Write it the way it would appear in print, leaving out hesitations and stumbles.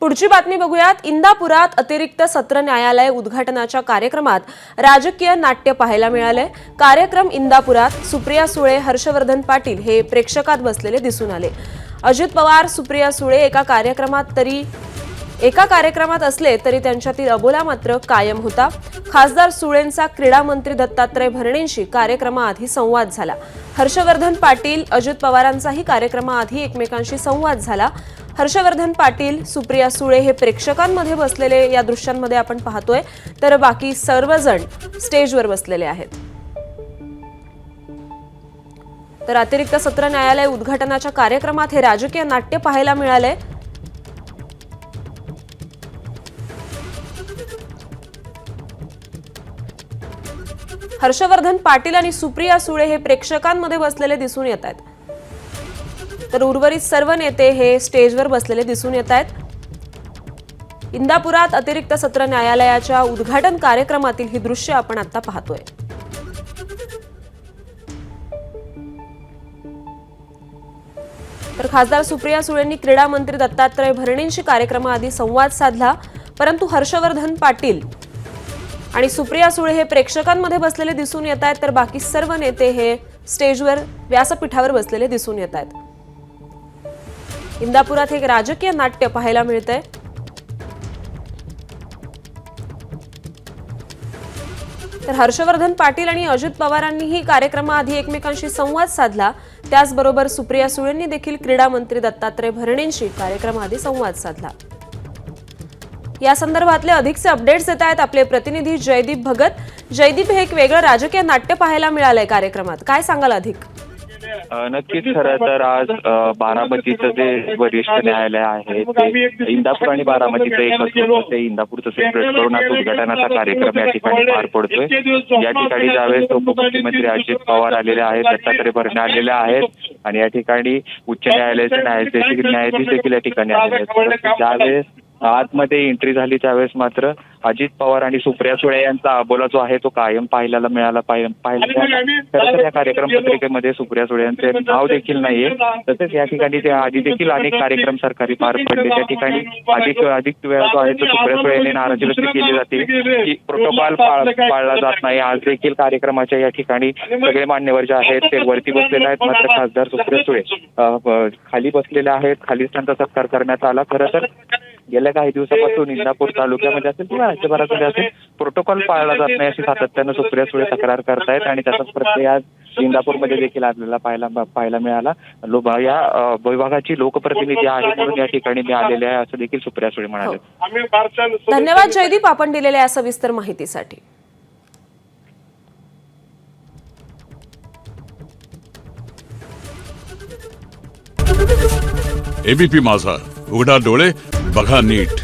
पुढची बातमी बघूयात। इंदापुरात अतिरिक्त सत्र न्यायालय उद्घाटनाच्या कार्यक्रमात राजकीय नाट्य पाहायला मिळाले। कार्यक्रम इंदापुरात सुप्रिया सुळे, हर्षवर्धन पाटील हे प्रेक्षकात बसलेले दिसून आले। अजित पवार, सुप्रिया सुळे एका कार्यक्रमात असले तरी त्यांच्यातील अबोला मात्र कायम होता। खासदार सुळेंचा क्रीडा मंत्री दत्तात्रय भरणेंशी कार्यक्रमाआधी संवाद झाला। हर्षवर्धन पाटील, अजित पवारांचाही कार्यक्रमाआधी एकमेकांशी संवाद झाला। हर्षवर्धन पाटील, सुप्रिया सुळे हे प्रेक्षकांमध्ये बसलेले या दृश्यांमध्ये आपण पाहतोय, तर बाकी सर्वजण स्टेजवर बसलेले आहेत। तर अतिरिक्त सत्र न्यायालय उद्घाटनाच्या कार्यक्रमात हे राजकीय नाट्य पाहायला मिळाले। हर्षवर्धन पाटील आणि सुप्रिया सुळे हे प्रेक्षकांमध्ये बसलेले दिसून येत आहेत, तर उर्वरित सर्व नेते हे स्टेजवर बसलेले दिसून येत आहेत। इंदापुरात अतिरिक्त सत्र न्यायालयाच्या उद्घाटन कार्यक्रमातील ही दृश्य आपण आता पाहतोय। तर खासदार सुप्रिया सुळेंनी क्रीडा मंत्री दत्तात्रय भरणेंशी कार्यक्रमाआधी संवाद साधला, परंतु हर्षवर्धन पाटील आणि सुप्रिया सुळे हे प्रेक्षकांमध्ये बसलेले दिसून येत आहेत, तर बाकी सर्व नेते हे स्टेजवर व्यासपीठावर बसलेले दिसून येत आहेत। इंदापुरात एक राजकीय नाट्य पाहायला मिळतंय। तर हर्षवर्धन पाटील आणि अजित पवारांनीही कार्यक्रमाआधी एकमेकांशी संवाद साधला। त्याचबरोबर सुप्रिया सुळेंनी देखील क्रीडा मंत्री दत्तात्रय भरणेंशी कार्यक्रमाआधी संवाद साधला। या संदर्भातले अधिकचे अपडेट्स येत आहेत आपले प्रतिनिधी जयदीप भगत। जयदीप, हे एक वेगळं राजकीय नाट्य पाहायला मिळालंय कार्यक्रमात, काय सांगाल अधिक? नक्कीच, खरं तर आज बारामतीचं जे वरिष्ठ न्यायालय आहे ते इंदापूर आणि बारामतीचं एक असून ते इंदापूरचं सेपरेट करून आज उद्घाटनाचा कार्यक्रम या ठिकाणी पार पडतोय। या ठिकाणी ज्यावेळेस उपमुख्यमंत्री अजित पवार आलेले आहेत, दत्तात्रय भरणे आलेले आहेत आणि या ठिकाणी उच्च न्यायालयाचे न्यायाधीश देखील या ठिकाणी आलेले आहेत। ज्यावेळेस आतमध्ये एंट्री झाली त्यावेळेस मात्र अजित पवार आणि सुप्रिया सुळे यांचा अबोला जो आहे तो कायम पाहायला मिळाला। खरं तर या कार्यक्रम पत्रिकेमध्ये सुप्रिया सुळे यांचे नाव देखील नाहीये। तसेच या ठिकाणी ते आधी देखील अनेक कार्यक्रम सरकारी पार पडले, त्या ठिकाणी अधिक वेळा जो आहे तो सुप्रिया सुळे यांनी नाराजी व्यक्त केली जाते की प्रोटोकॉल पाळला जात नाही। आज देखील कार्यक्रमाच्या या ठिकाणी सगळे मान्यवर जे आहेत ते वरती बसलेले आहेत, मात्र खासदार सुप्रिया सुळे खाली बसलेले आहेत। खालीच त्यांचा सत्कार करण्यात आला। खरं तर गेल्या काही दिवसापासून इंदापूर तालुक्यामध्ये असेल किंवा राज्यभरामध्ये असेल प्रोटोकॉल पाळला जात नाही अशी सातत्यानं सुप्रिया सुळे तक्रार करतायत आणि त्याचाच प्रत्यय आज इंदापूरमध्ये देखील आपल्याला पाहायला मिळाला। या विभागाची लोकप्रतिनिधी आहे म्हणून या ठिकाणी मी आलेले आहे असं देखील सुप्रिया सुळे म्हणाले। धन्यवाद जयदीप, आपण दिलेल्या या सविस्तर माहितीसाठी। एबीपी माझा, उघडा डोळे बघा नीट।